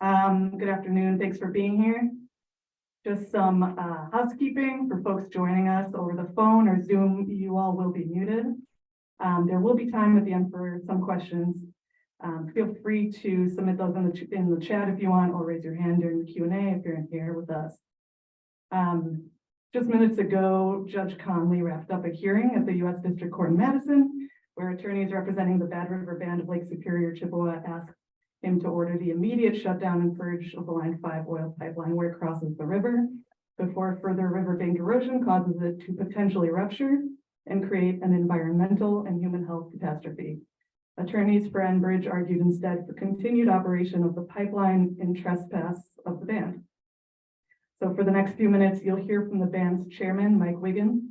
Good afternoon. Thanks for being here. Just some housekeeping for folks joining us over the phone or Zoom. You all will be muted. There will be time at the end for some questions. Feel free to submit those in the chat if you want, or raise your hand during the Q&A if you're in here with us. Just minutes ago, Judge Conley wrapped up a hearing at the U.S. District Court in Madison, where attorneys representing the Bad River Band of Lake Superior, Chippewa asked him to order the immediate shutdown and purge of the Line 5 oil pipeline where it crosses the river before further riverbank erosion causes it to potentially rupture and create an environmental and human health catastrophe. Attorneys for Enbridge argued instead for continued operation of the pipeline in trespass of the band. So for the next few minutes, you'll hear from the band's chairman, Mike Wiggins,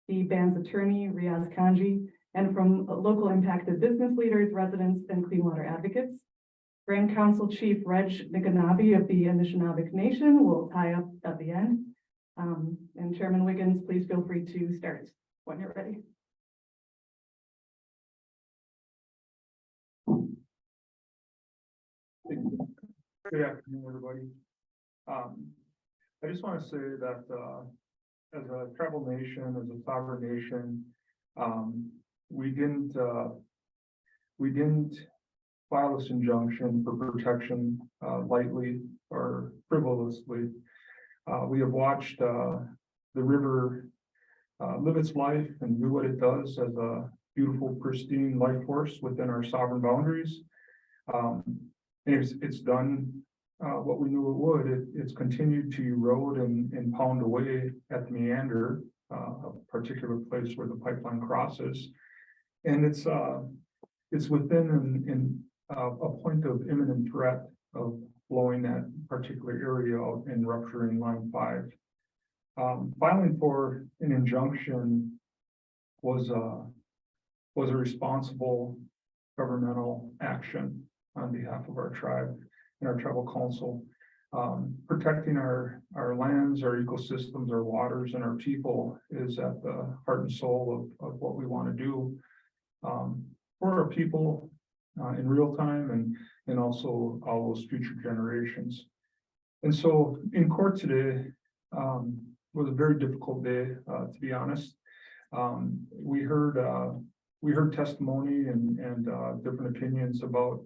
the band's attorney, Riyaz Kanji, and from local impacted business leaders, residents, and clean water advocates. Grand Council Chief Reg Nikanabi of the Anishinaabe Nation will tie up at the end. And Chairman Wiggins, please feel free to start when you're ready. Good afternoon, everybody. I just want to say that as a tribal nation, as a sovereign nation, we didn't file this injunction for protection lightly or frivolously. We have watched the river live its life and do what it does as a beautiful, pristine life force within our sovereign boundaries. It's done what we knew it would. It's continued to erode and pound away at the meander, a particular place where the pipeline crosses, and it's within a point of imminent threat of blowing that particular area out and rupturing Line 5. Filing for an injunction was a responsible governmental action on behalf of our tribe and our tribal council. Protecting our lands, our ecosystems, our waters, and our people is at the heart and soul of what we want to do for our people in real time and also all those future generations. And so in court today was a very difficult day, to be honest. We heard testimony and different opinions about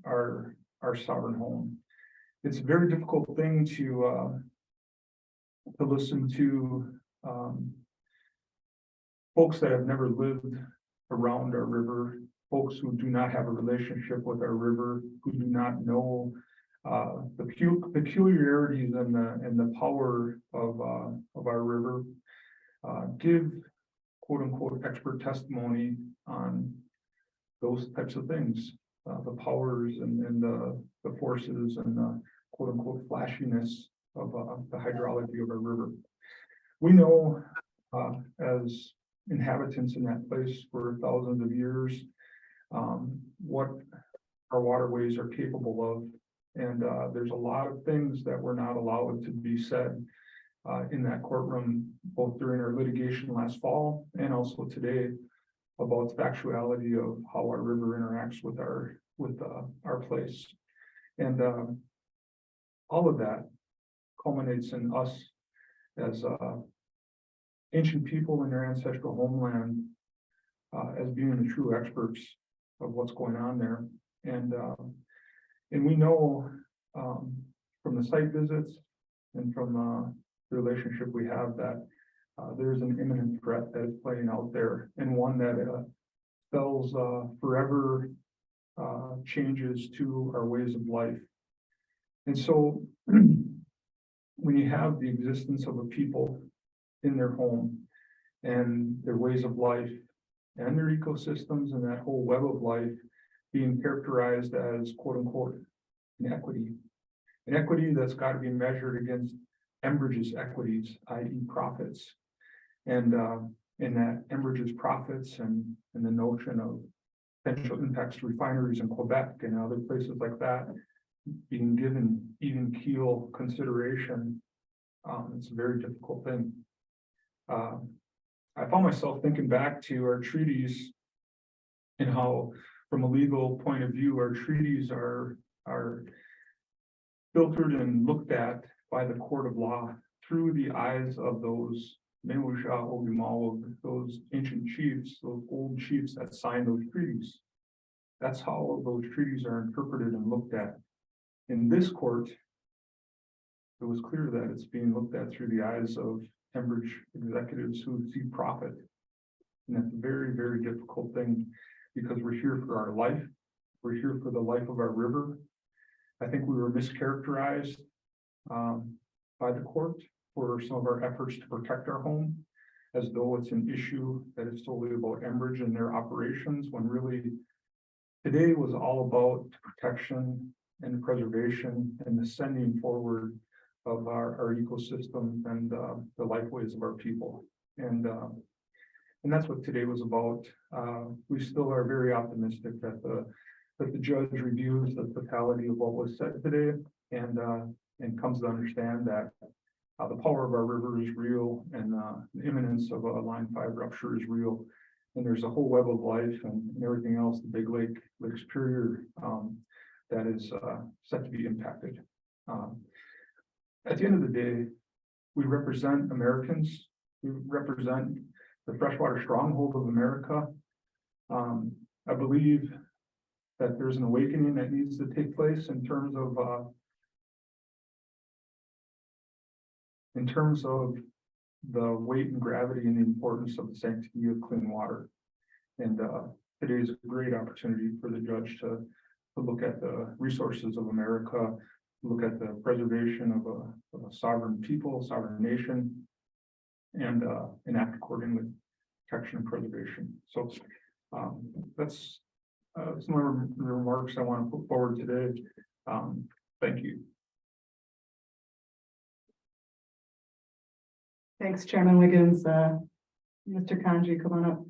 our sovereign home. It's a very difficult thing to listen to folks that have never lived around our river, folks who do not have a relationship with our river, who do not know the peculiarities and the power of our river, give quote unquote expert testimony on those types of things, the powers and the forces and the quote unquote flashiness of the hydrology of our river. We know as inhabitants in that place for thousands of years what our waterways are capable of, and there's a lot of things that were not allowed to be said in that courtroom, both during our litigation last fall and also today, about the factuality of how our river interacts with our place. And all of that culminates in us as ancient people in their ancestral homeland as being the true experts of what's going on there. And we know from the site visits and from the relationship we have that there's an imminent threat that is playing out there, and one that spells forever changes to our ways of life. And so when you have the existence of a people in their home and their ways of life and their ecosystems and that whole web of life being characterized as quote unquote an equity that's got to be measured against Enbridge's equities, i.e. profits, and that Enbridge's profits and the notion of potential impacts to refineries in Quebec and other places like that being given even keel consideration, it's a very difficult thing. I found myself thinking back to our treaties and how, from a legal point of view, our treaties are are filtered and looked at by the court of law through the eyes of those Mewusha Ogimal, those ancient chiefs, those old chiefs that signed those treaties. That's how those treaties are interpreted and looked at. In this court, it was clear that it's being looked at through the eyes of Enbridge executives who see profit. And that's a very, very difficult thing because we're here for our life. We're here for the life of our river. I think we were mischaracterized by the court for some of our efforts to protect our home, as though it's an issue that is solely about Enbridge and their operations, when really today was all about protection and preservation and the sending forward of our ecosystem and the lifeways of our people. And that's what today was about. We still are very optimistic that the judge reviews the totality of what was said today and comes to understand that the power of our river is real and the imminence of a Line 5 rupture is real. And there's a whole web of life and everything else, the Big Lake Superior, that is set to be impacted. At the end of the day, we represent Americans. We represent the freshwater stronghold of America. I believe that there's an awakening that needs to take place in terms of the weight and gravity and the importance of the sanctity of clean water. And today is a great opportunity for the judge to look at the resources of America, look at the preservation of a sovereign people, sovereign nation, and act accordingly, protection and preservation. So that's some of the remarks I want to put forward today. Thank you. Thanks, Chairman Wiggins. Mr. Kanji, come on up.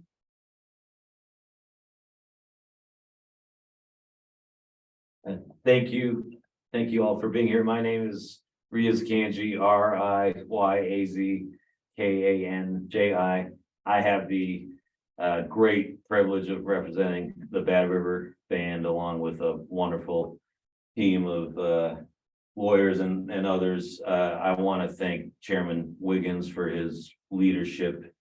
Thank you. Thank you all for being here. My name is Riyaz Kanji, RIYAZKANJI. I have the great privilege of representing the Bad River Band along with a wonderful team of lawyers and others. I want to thank Chairman Wiggins for his leadership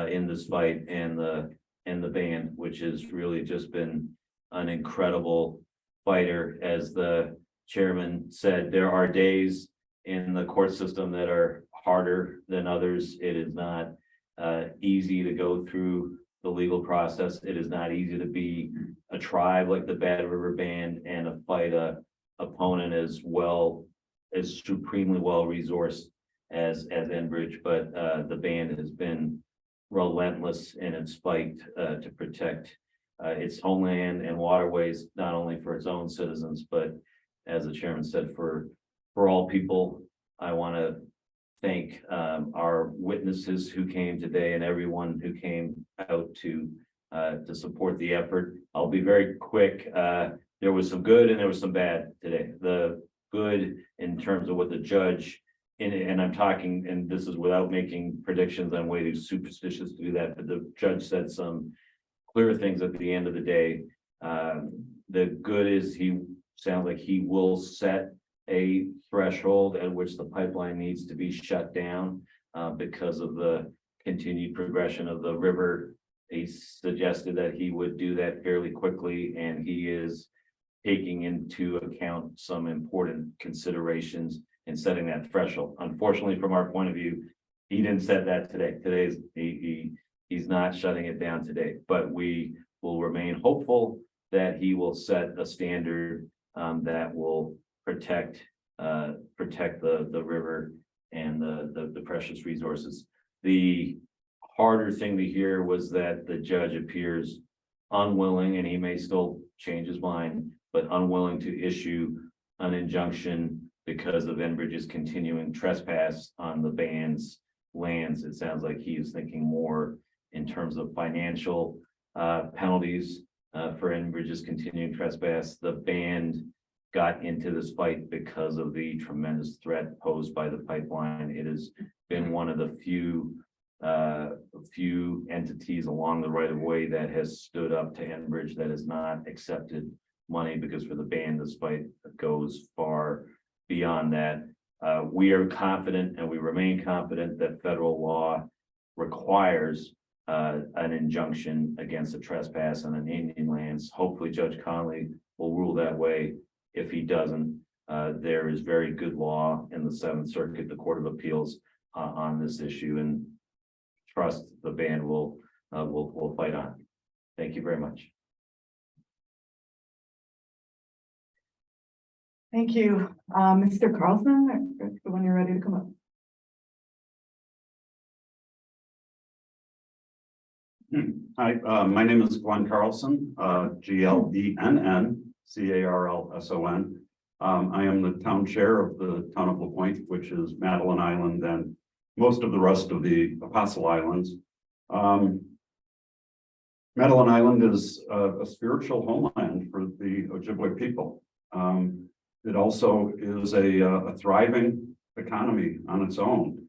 in this fight and the band, which has really just been an incredible fighter. As the chairman said, there are days in the court system that are harder than others. It is not easy to go through the legal process. It is not easy to be a tribe like the Bad River Band and to fight a opponent as supremely well resourced as Enbridge, but the band has been relentless in its fight to protect its homeland and waterways, not only for its own citizens, but as the chairman said, for all people. I want to thank our witnesses who came today and everyone who came out to support the effort. I'll be very quick. There was some good and there was some bad today. The good in terms of what the judge, and I'm talking, and this is without making predictions, I'm way too superstitious to do that, but the judge said some clear things at the end of the day. The good is he sounds like he will set a threshold at which the pipeline needs to be shut down because of the continued progression of the river. He suggested that he would do that fairly quickly, and he is taking into account some important considerations in setting that threshold. Unfortunately, from our point of view, he didn't set that today. He's not shutting it down today, but we will remain hopeful that he will set a standard that will protect the river and the precious resources. The harder thing to hear was that the judge appears unwilling, and he may still change his mind, but unwilling to issue an injunction because of Enbridge's continuing trespass on the band's lands. It sounds like he is thinking more in terms of financial penalties for Enbridge's continuing trespass. The band got into this fight because of the tremendous threat posed by the pipeline. It has been one of the few entities along the right of way that has stood up to Enbridge, that has not accepted money, because for the band, this fight goes far beyond that. We are confident and we remain confident that federal law requires an injunction against a trespass on an Indian lands. Hopefully Judge Conley will rule that way. If he doesn't, there is very good law in the Seventh Circuit, the Court of Appeals, on this issue, and trust the band will fight on. Thank you very much. Thank you. Mr. Carlson, when you're ready to come up. Hi, my name is Glenn Carlson, GLENN, I am the town chair of the town of LaPointe, which is Madeline Island and most of the rest of the Apostle Islands. Madeline Island is a spiritual homeland for the Ojibwe people. It also is a thriving economy on its own.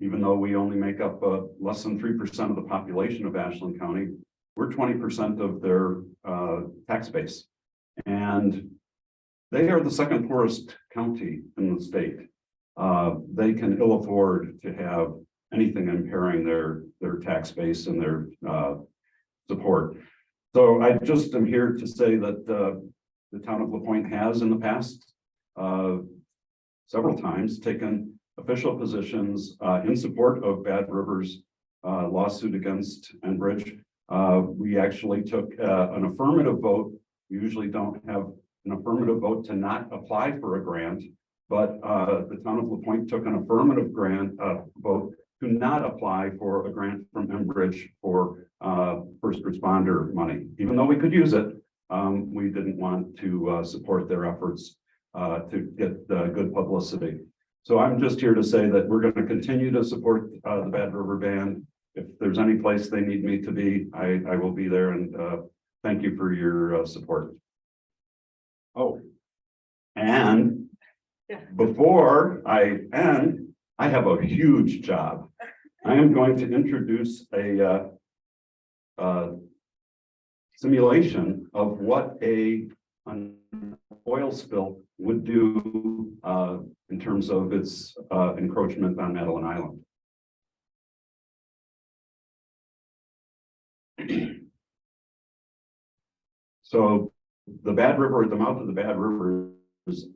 Even though we only make up less than 3% of the population of Ashland County, we're 20% of their tax base. And they are the second poorest county in the state. They can ill afford to have anything impairing their tax base and their support. So I just am here to say that the town of LaPointe has in the past several times taken official positions in support of Bad River's lawsuit against Enbridge. We actually took an affirmative vote. We usually don't have an affirmative vote to not apply for a grant, but the town of LaPointe took an affirmative vote to not apply for a grant from Enbridge for first responder money. Even though we could use it, we didn't want to support their efforts to get good publicity. So I'm just here to say that we're going to continue to support the Bad River Band. If there's any place they need me to be, I will be there, and thank you for your support. Oh, and before I end, I have a huge job. I am going to introduce a simulation of what an oil spill would do in terms of its encroachment on Madeline Island. So the Bad River, at the mouth of the Bad River, is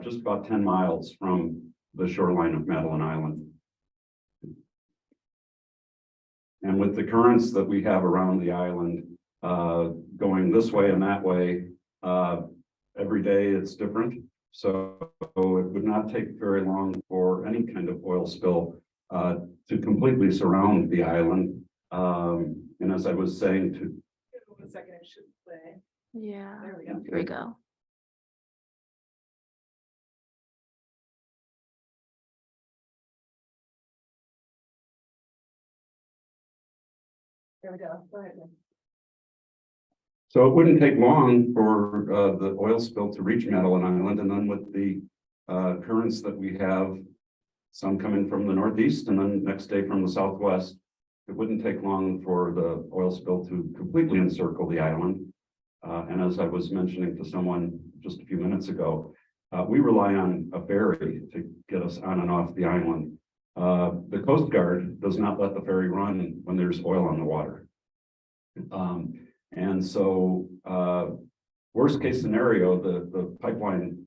just about 10 miles from the shoreline of Madeline Island. And with the currents that we have around the island going this way and that way, every day it's different. So it would not take very long for any kind of oil spill to completely surround the island. And as I was saying to... One second, I should play. Yeah, There we go. here we go. There we go. Go ahead. So it wouldn't take long for the oil spill to reach Madeline Island, and then with the currents that we have, some coming from the northeast and then next day from the southwest, it wouldn't take long for the oil spill to completely encircle the island. And as I was mentioning to someone just a few minutes ago, we rely on a ferry to get us on and off the island. The Coast Guard does not let the ferry run when there's oil on the water. And so worst case scenario, the pipeline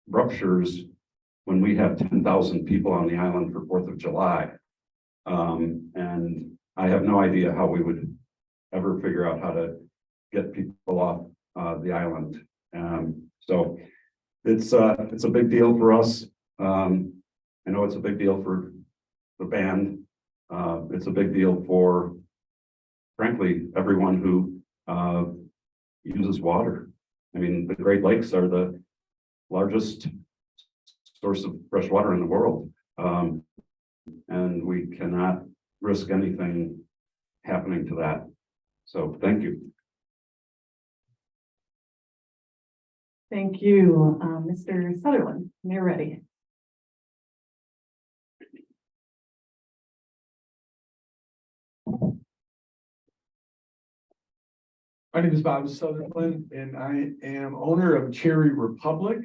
ruptures when we have 10,000 people on the island for 4th of July. And I have no idea how we would ever figure out how to get people off the island. So it's a big deal for us. I know it's a big deal for the band. It's a big deal for, frankly, everyone who uses water. I mean, the Great Lakes are the largest source of fresh water in the world. And we cannot risk anything happening to that. So thank you. Thank you, Mr. Sutherland. You're ready. My name is Bob Sutherland, and I am owner of Cherry Republic.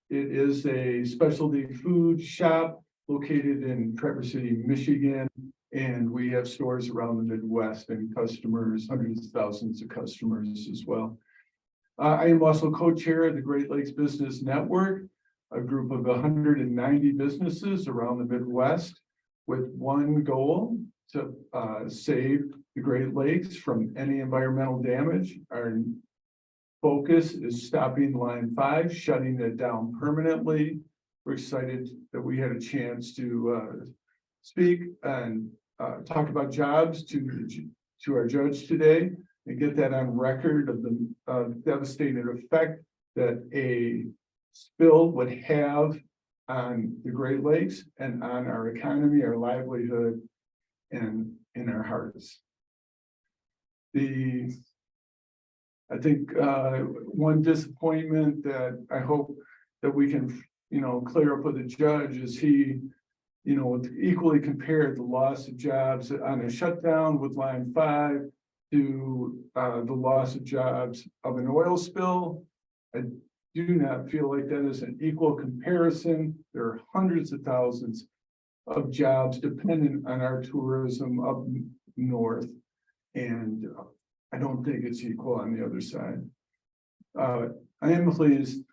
It is a specialty food shop located in Traverse City, Michigan. And we have stores around the Midwest and customers, hundreds of thousands of customers as well. I am also co-chair of the Great Lakes Business Network, a group of 190 businesses around the Midwest with one goal to save the Great Lakes from any environmental damage. Our focus is stopping Line 5, shutting it down permanently. We're excited that we had a chance to speak and talk about jobs to our judge today and get that on record of the devastating effect that a spill would have on the Great Lakes and on our economy, our livelihood, and in our hearts. I think one disappointment that I hope that we can, clear up with the judge is he, equally compared the loss of jobs on a shutdown with Line 5 to the loss of jobs of an oil spill. I do not feel like that is an equal comparison. There are hundreds of thousands of jobs dependent on our tourism up north. And I don't think it's equal on the other side. I am pleased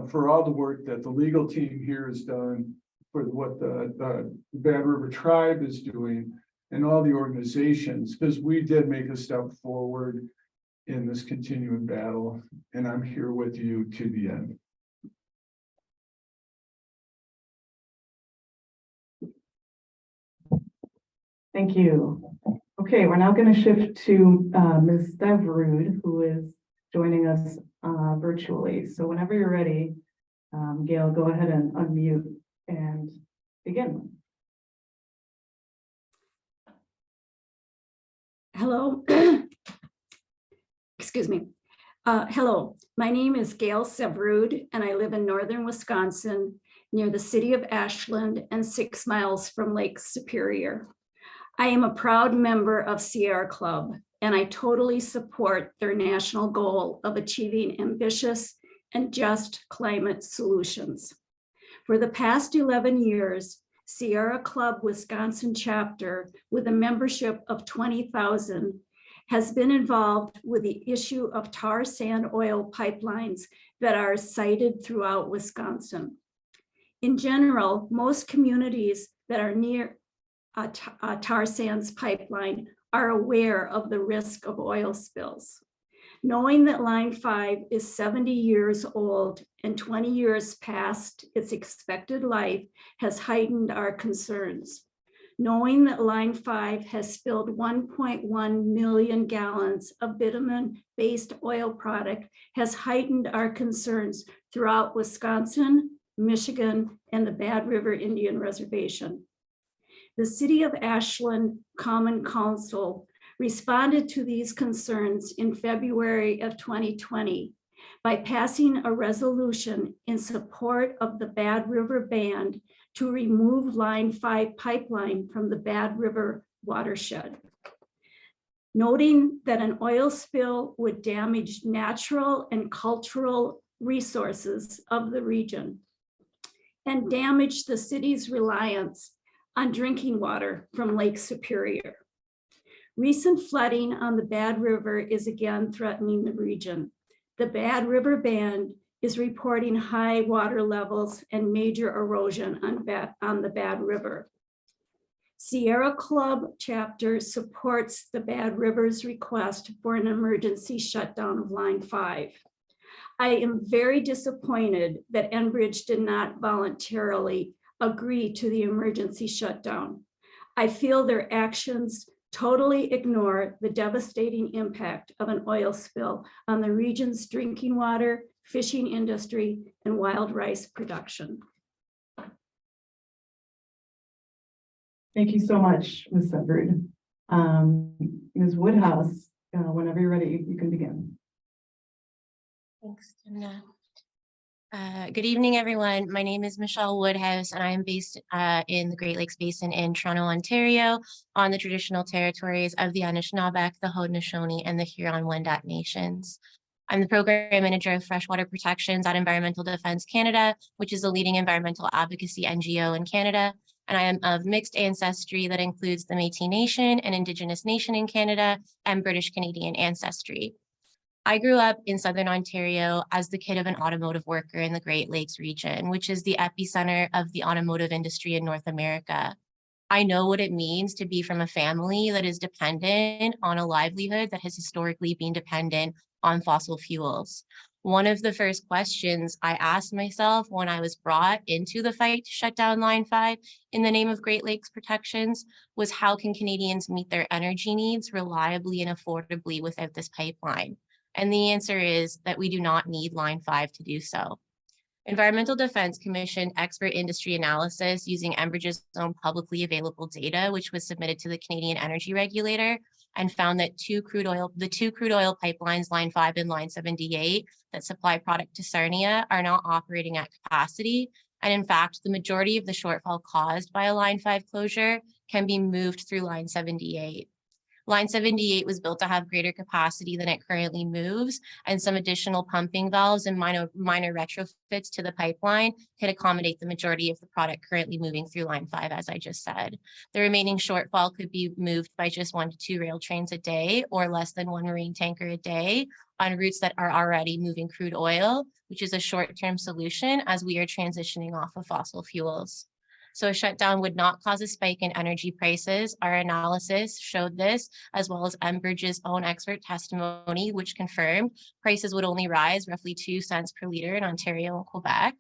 for all the work that the legal team here has done, for what the Bad River Tribe is doing, and all the organizations, because we did make a step forward in this continuing battle, and I'm here with you to the end. Thank you. Okay, we're now going to shift to Ms. Devrud, who is joining us virtually. So whenever you're ready, Gail, go ahead and unmute and begin. Hello. Excuse me. Hello, my name is Gail Sevrud, and I live in northern Wisconsin near the city of Ashland and 6 miles from Lake Superior. I am a proud member of Sierra Club, and I totally support their national goal of achieving ambitious and just climate solutions. For the past 11 years, Sierra Club Wisconsin chapter, with a membership of 20,000, has been involved with the issue of tar sand oil pipelines that are sited throughout Wisconsin. In general, most communities that are near a tar sands pipeline are aware of the risk of oil spills. Knowing that Line 5 is 70 years old and 20 years past its expected life has heightened our concerns. Knowing that Line 5 has spilled 1.1 million gallons of bitumen-based oil product has heightened our concerns throughout Wisconsin, Michigan, and the Bad River Indian Reservation. The City of Ashland Common Council responded to these concerns in February of 2020 by passing a resolution in support of the Bad River Band to remove Line 5 pipeline from the Bad River watershed. Noting that an oil spill would damage natural and cultural resources of the region and damage the city's reliance on drinking water from Lake Superior. Recent flooding on the Bad River is again threatening the region. The Bad River Band is reporting high water levels and major erosion on the Bad River. Sierra Club chapter supports the Bad River's request for an emergency shutdown of Line 5. I am very disappointed that Enbridge did not voluntarily agree to the emergency shutdown. I feel their actions totally ignore the devastating impact of an oil spill on the region's drinking water, fishing industry, and wild rice production. Thank you so much, Ms. Sevrud. Ms. Woodhouse, whenever you're ready, you can begin. Thanks, Jenna. Good evening, everyone. My name is Michelle Woodhouse, and I am based in the Great Lakes Basin in Toronto, Ontario, on the traditional territories of the Anishinaabe, the Haudenosaunee, and the Huron-Wendat nations. I'm the program manager of freshwater protections at Environmental Defence Canada, which is a leading environmental advocacy NGO in Canada. And I am of mixed ancestry that includes the Métis Nation and Indigenous Nation in Canada and British Canadian ancestry. I grew up in Southern Ontario as the kid of an automotive worker in the Great Lakes region, which is the epicenter of the automotive industry in North America. I know what it means to be from a family that is dependent on a livelihood that has historically been dependent on fossil fuels. One of the first questions I asked myself when I was brought into the fight to shut down Line 5 in the name of Great Lakes protections was, how can Canadians meet their energy needs reliably and affordably without this pipeline? And the answer is that we do not need Line 5 to do so. Environmental Defense commissioned expert industry analysis using Enbridge's own publicly available data, which was submitted to the Canadian Energy Regulator, and found that the two crude oil pipelines, Line 5 and Line 78, that supply product to Sarnia are not operating at capacity. And in fact, the majority of the shortfall caused by a Line 5 closure can be moved through Line 78. Line 78 was built to have greater capacity than it currently moves, and some additional pumping valves and minor retrofits to the pipeline could accommodate the majority of the product currently moving through Line 5, as I just said. The remaining shortfall could be moved by just 1 to 2 rail trains a day or less than 1 marine tanker a day on routes that are already moving crude oil, which is a short-term solution as we are transitioning off of fossil fuels. So a shutdown would not cause a spike in energy prices. Our analysis showed this, as well as Enbridge's own expert testimony, which confirmed prices would only rise roughly 2 cents per liter in Ontario and Quebec.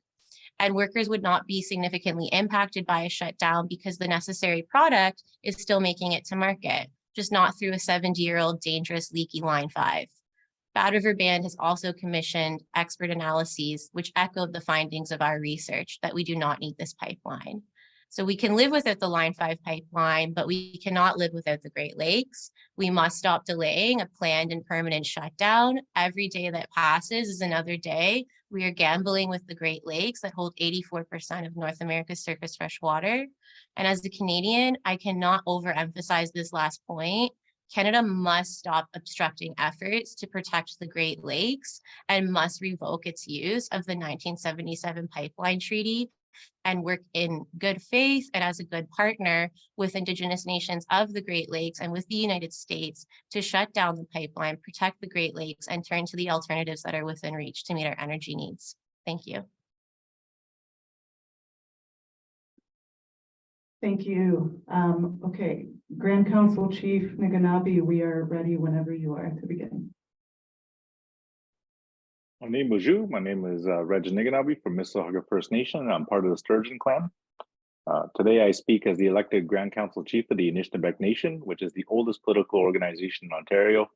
And workers would not be significantly impacted by a shutdown because the necessary product is still making it to market, just not through a 70-year-old dangerous leaky Line 5. Bad River Band has also commissioned expert analyses which echoed the findings of our research that we do not need this pipeline. So we can live without the Line 5 pipeline, but we cannot live without the Great Lakes. We must stop delaying a planned and permanent shutdown. Every day that passes is another day we are gambling with the Great Lakes that hold 84% of North America's surface fresh water. And as a Canadian, I cannot overemphasize this last point. Canada must stop obstructing efforts to protect the Great Lakes and must revoke its use of the 1977 Pipeline Treaty and work in good faith and as a good partner with Indigenous nations of the Great Lakes and with the United States to shut down the pipeline, protect the Great Lakes, and turn to the alternatives that are within reach to meet our energy needs. Thank you. Thank you. Okay, Grand Council Chief Niganabi, we are ready whenever you are to begin. My name is Reg Niganabi from Mississauga First Nation, and I'm part of the Sturgeon clan. Today I speak as the elected Grand Council Chief of the Anishinaabe Nation, which is the oldest political organization in Ontario,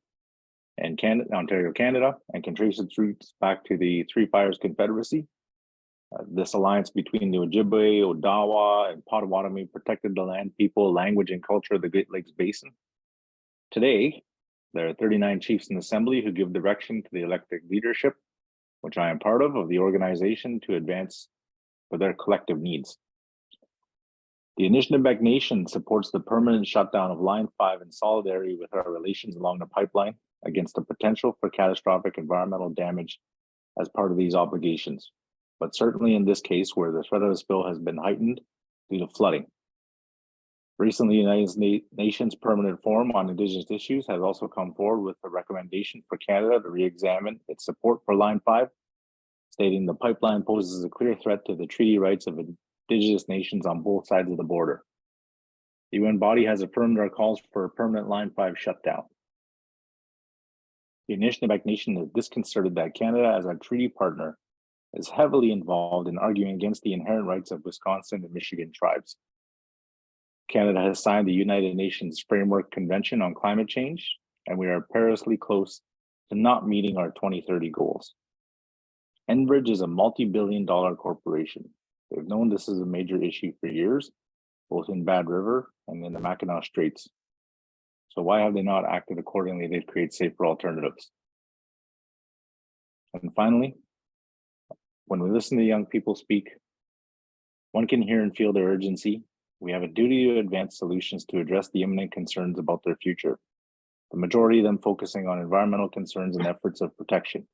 Canada, and can trace its roots back to the Three Fires Confederacy. This alliance between the Ojibwe, Odawa, and Potawatomi protected the land, people, language, and culture of the Great Lakes Basin. Today, there are 39 chiefs in assembly who give direction to the elected leadership, which I am part of the organization to advance for their collective needs. The Anishinaabe Nation supports the permanent shutdown of Line 5 in solidarity with our relations along the pipeline against the potential for catastrophic environmental damage as part of these obligations, but certainly in this case where the threat of a spill has been heightened due to flooding. Recently, the United Nations Permanent Forum on Indigenous Issues has also come forward with a recommendation for Canada to re-examine its support for Line 5, stating the pipeline poses a clear threat to the treaty rights of Indigenous nations on both sides of the border. The UN body has affirmed our calls for a permanent Line 5 shutdown. The Anishinaabe Nation is disconcerted that Canada, as our treaty partner, is heavily involved in arguing against the inherent rights of Wisconsin and Michigan tribes. Canada has signed the United Nations Framework Convention on Climate Change, and we are perilously close to not meeting our 2030 goals. Enbridge is a multi-billion-dollar corporation. They've known this is a major issue for years, both in Bad River and in the Mackinac Straits. So why have they not acted accordingly to create safer alternatives? And finally, When we listen to young people speak, one can hear and feel their urgency. We have a duty to advance solutions to address the imminent concerns about their future, the majority of them focusing on environmental concerns and efforts of protection.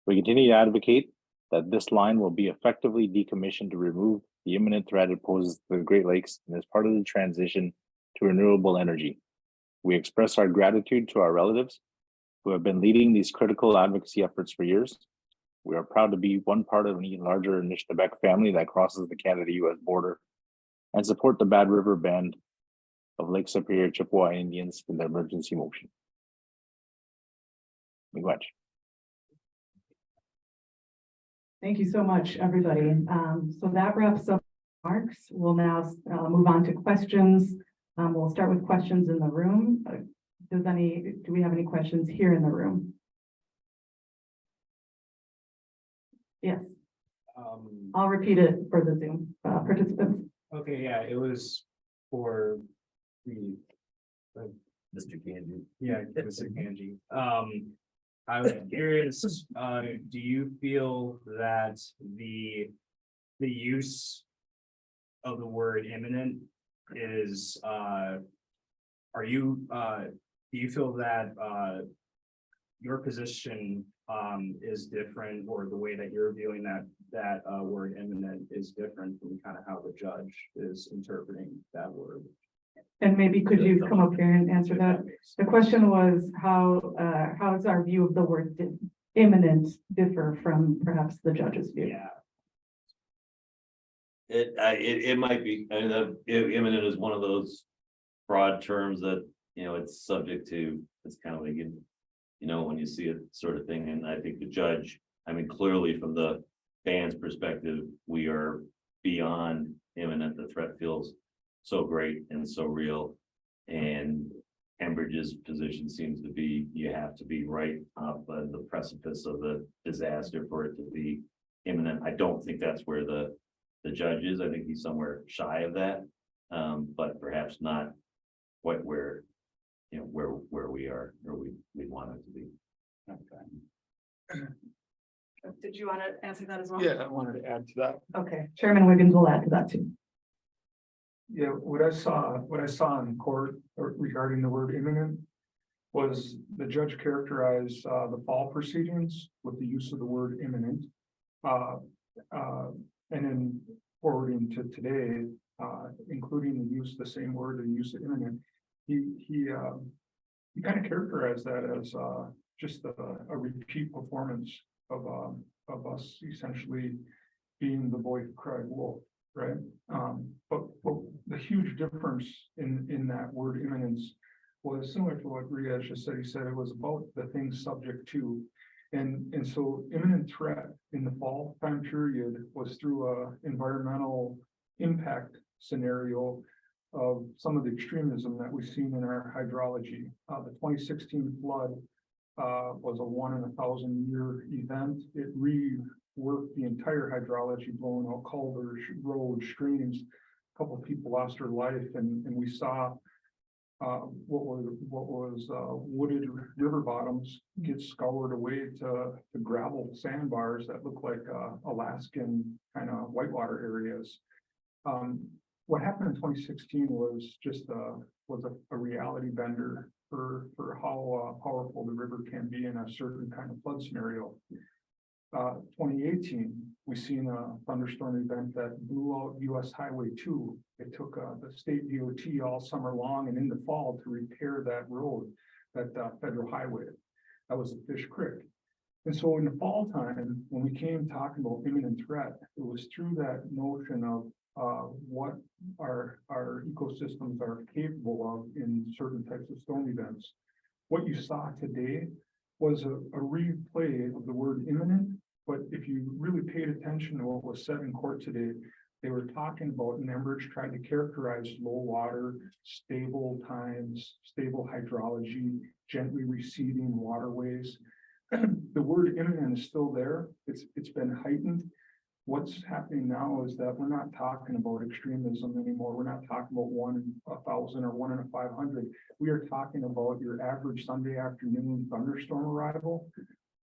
We continue to advocate that this line will be effectively decommissioned to remove the imminent threat it poses to the Great Lakes and as part of the transition to renewable energy. We express our gratitude to our relatives who have been leading these critical advocacy efforts for years. We are proud to be one part of an even larger Anishinaabe family that crosses the Canada-US border and support the Bad River Band of Lake Superior Chippewa Indians in the emergency motion. Miigwech. Thank you so much, everybody. So that wraps up remarks. We'll now move on to questions. We'll start with questions in the room. Do we have any questions here in the room? Yes, I'll repeat it for the Zoom participants. Okay, yeah, it was for the, Mr. Kanji. yeah, Mr. Kanji. I was curious, do you feel that the use of the word imminent is, do you feel that, your position, is different, or the way that you're viewing that word imminent is different from kind of how the judge is interpreting that word? And maybe could you come up here and answer that? The question was how does our view of the word imminent differ from perhaps the judge's view? Yeah, It might be, imminent is one of those broad terms that, it's subject to, it's kind of like, when you see it sort of thing, and I think the judge, clearly from the band's perspective, we are beyond imminent. The threat feels so great and so real. And Enbridge's position seems to be, you have to be right up on the precipice of the disaster for it to be imminent. I don't think that's where the judge is. I think he's somewhere shy of that, but perhaps not quite where, where we are, or we want it to be. okay. Did you want to answer that as well? Yeah, I wanted to add to that. Okay, Chairman Wiggins will add to that too. Yeah, what I saw in court regarding the word imminent was the judge characterized the fall proceedings with the use of the word imminent. And then forwarding to today, including the use of the same word, the use of imminent, he kind of characterized that as just a repeat performance of us essentially being the boy who cried wolf. Right. But the huge difference in that word imminence was similar to what Riyaz just said. He said it was about the things subject to. And so imminent threat in the fall time period was through a environmental impact scenario of some of the extremism that we've seen in our hydrology. The 2016 flood was a 1 in 1,000 year event. It reworked the entire hydrology, blowing out culverts, roads, streams. A couple of people lost their life, and we saw what was wooded river bottoms get scoured away to gravel sandbars that look like Alaskan kind of whitewater areas. What happened in 2016 was just a reality bender for how powerful the river can be in a certain kind of flood scenario. 2018, we seen a thunderstorm event that blew out US Highway 2. It took the state DOT all summer long and in the fall to repair that road, that federal highway. That was a Fish Creek. And so in the fall time, when we came talking about imminent threat, it was through that notion of what our ecosystems are capable of in certain types of storm events. What you saw today was a replay of the word imminent, but if you really paid attention to what was said in court today, they were talking about, and Enbridge tried to characterize low water, stable times, stable hydrology, gently receding waterways. The word imminent is still there. It's been heightened. What's happening now is that we're not talking about extremism anymore. We're not talking about 1 in 1,000 or 1 in 500. We are talking about your average Sunday afternoon thunderstorm arrival.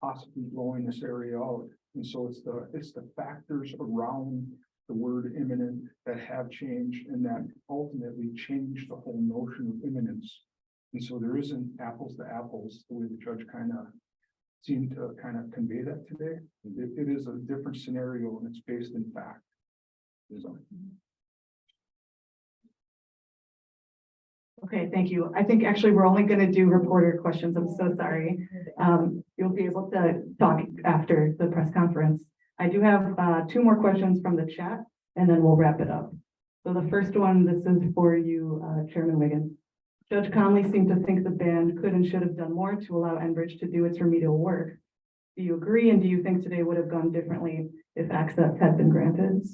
possibly blowing this area out. And so it's the factors around the word imminent that have changed and that ultimately change the whole notion of imminence. And so there isn't apples to apples, the way the judge kind of seemed to kind of convey that today. It is a different scenario and it's based in fact. Okay, thank you. I think actually we're only going to do reporter questions. I'm so sorry. You'll be able to talk after the press conference. I do have two more questions from the chat and then we'll wrap it up. So the first one, this is for you, Chairman Wiggins. Judge Conley seemed to think the band could and should have done more to allow Enbridge to do its remedial work. Do you agree? And do you think today would have gone differently if access had been granted?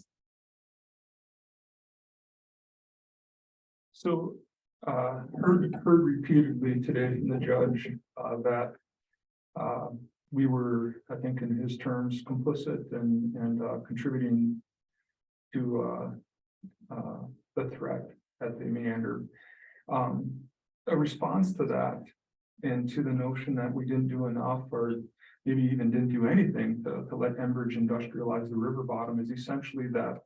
So heard repeatedly today from the judge that we were, I think in his terms, complicit and contributing to the threat at the meander. A response to that and to the notion that we didn't do enough or maybe even didn't do anything to let Enbridge industrialize the river bottom is essentially that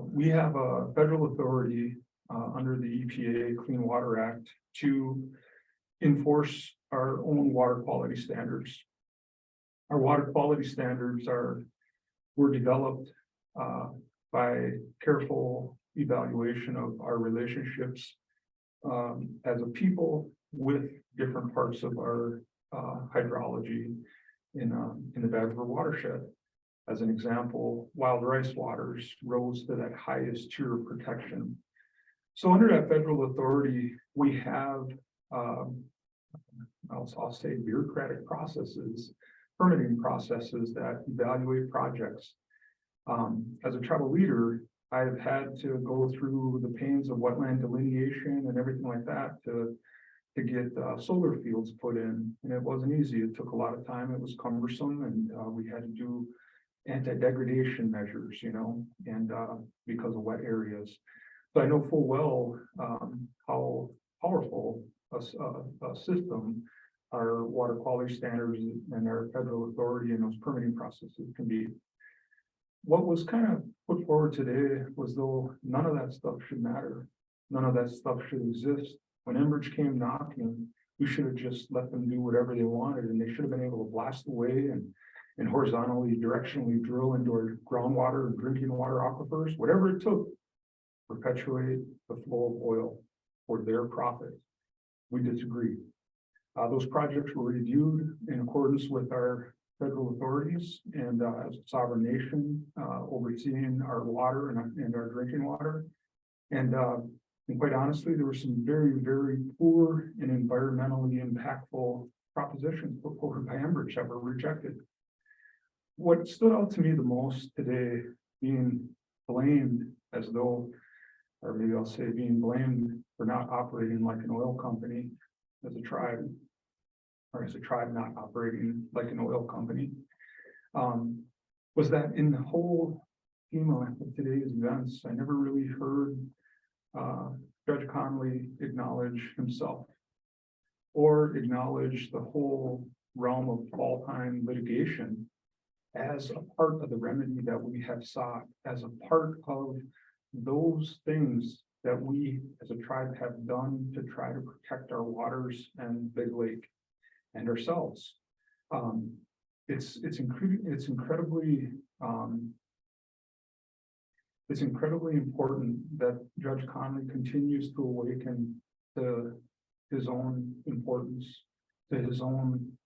we have a federal authority under the EPA Clean Water Act to enforce our own water quality standards. Our water quality standards were developed by careful evaluation of our relationships as a people with different parts of our hydrology in the Bad River watershed. As an example, wild rice waters rose to that highest tier of protection. So under that federal authority, we have, I'll say bureaucratic processes, permitting processes that evaluate projects. As a tribal leader, I've had to go through the pains of wetland delineation and everything like that to get solar fields put in. And it wasn't easy. It took a lot of time. It was cumbersome and we had to do anti-degradation measures, and because of wet areas. So I know full well how powerful a system our water quality standards and our federal authority and those permitting processes can be. What was kind of put forward today was though none of that stuff should matter. None of that stuff should exist. When Enbridge came knocking, we should have just let them do whatever they wanted and they should have been able to blast away and horizontally, directionally drill into our groundwater and drinking water aquifers, whatever it took, perpetuate the flow of oil for their profit. We disagree. Those projects were reviewed in accordance with our federal authorities and as a sovereign nation overseeing our water and our drinking water. And quite honestly, there were some very, very poor and environmentally impactful propositions put forward by Enbridge that were rejected. What stood out to me the most today, being blamed as though, or maybe I'll say being blamed for not operating like an oil company as a tribe, or as a tribe not operating like an oil company, was that in the whole schema of today's events, I never really heard Judge Conley acknowledge himself or acknowledge the whole realm of all-time litigation as a part of the remedy that we have sought, as a part of those things that we as a tribe have done to try to protect our waters and Big Lake and ourselves. It's incredibly important that Judge Conley continues to awaken to his own importance, to his own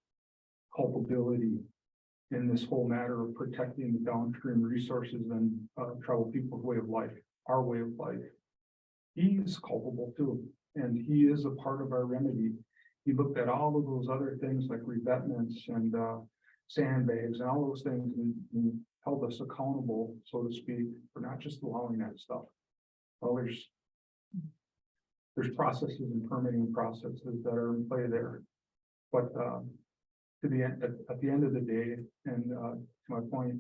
culpability in this whole matter of protecting the downstream resources and tribal people's way of life, our way of life. He is culpable too, and he is a part of our remedy. He looked at all of those other things like revetments and sandbags and all those things and held us accountable, so to speak, for not just allowing that stuff. Well, there's processes and permitting processes that are in play there. But at the end of the day, and to my point,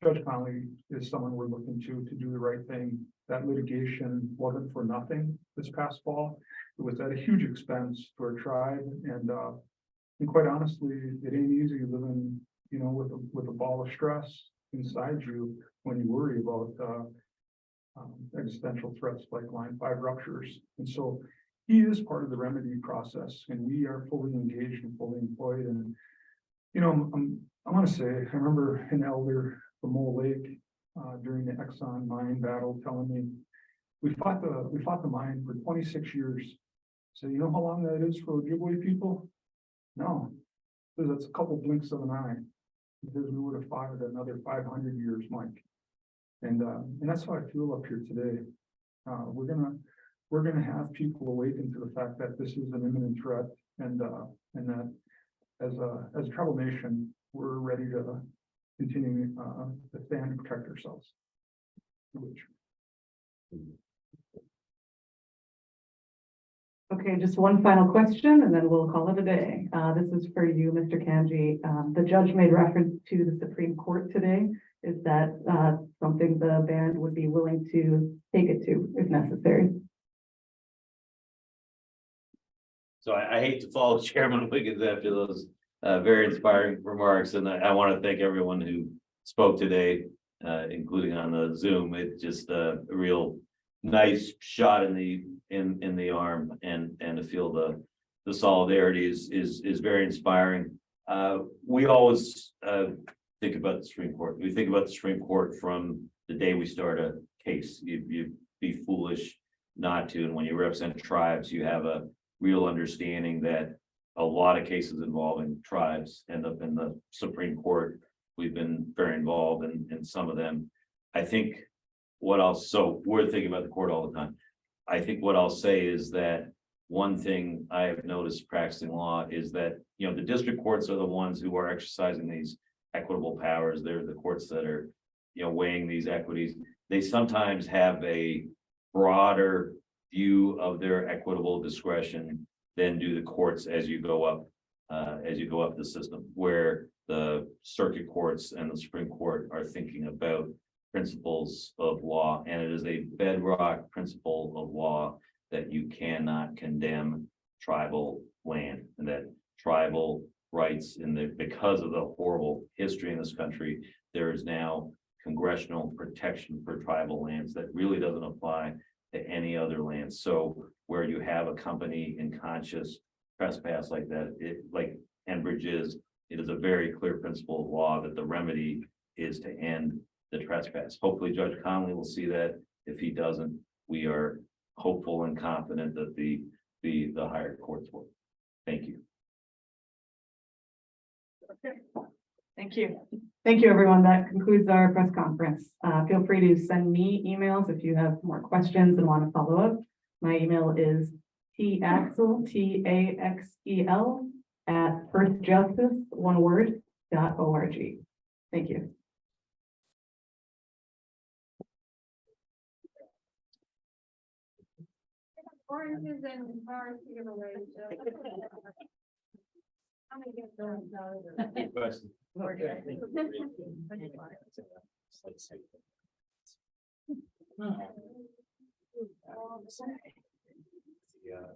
Judge Conley is someone we're looking to do the right thing. That litigation wasn't for nothing this past fall. It was at a huge expense to our tribe and And quite honestly, it ain't easy living, with a ball of stress inside you when you worry about, existential threats like Line 5 ruptures. And so he is part of the remedy process, and we are fully engaged and fully employed. And, I want to say, I remember an elder from Mole Lake, during the Exxon mine battle telling me, we fought the mine for 26 years. So you know how long that is for Ojibwe people? No, because that's a couple blinks of an eye, because we would have fought it another 500 years, Mike. And that's how I feel up here today. We're gonna have people awaken to the fact that this is an imminent threat, and that as a tribal nation, we're ready to continue to stand and protect ourselves. Okay, just one final question and then we'll call it a day. This is for you, Mr. Kanji. The judge made reference to the Supreme Court today. Is that something the band would be willing to take it to if necessary? So I hate to follow Chairman Wiggins after those very inspiring remarks, and I want to thank everyone who spoke today, including on the Zoom. It's just a real nice shot in the arm, and to feel the solidarity is very inspiring. We always think about the Supreme Court. We think about the Supreme Court from the day we start a case. You'd be foolish not to. And when you represent tribes, you have a real understanding that a lot of cases involving tribes end up in the Supreme Court. We've been very involved in some of them. I think so we're thinking about the court all the time. I think what I'll say is that one thing I have noticed practicing law is that, the district courts are the ones who are exercising these equitable powers. They're the courts that are, weighing these equities. They sometimes have a broader view of their equitable discretion than do the courts as you go up the system, where the circuit courts and the Supreme Court are thinking about principles of law. And it is a bedrock principle of law that you cannot condemn tribal land, and that tribal rights because of the horrible history in this country, there is now congressional protection for tribal lands that really doesn't apply to any other land. So where you have a company in conscious trespass like that, like Enbridge is, it is a very clear principle of law that the remedy is to end the trespass. Hopefully Judge Conley will see that. If he doesn't, we are hopeful and confident that the higher courts will. Thank you. Thank you. Thank you, everyone. That concludes our press conference. Feel free to send me emails if you have more questions and want to follow up. My email is taxel, TAXEL @firstjustice.org. Thank you. Oranges and bars to give away. I'm gonna get those. Yeah.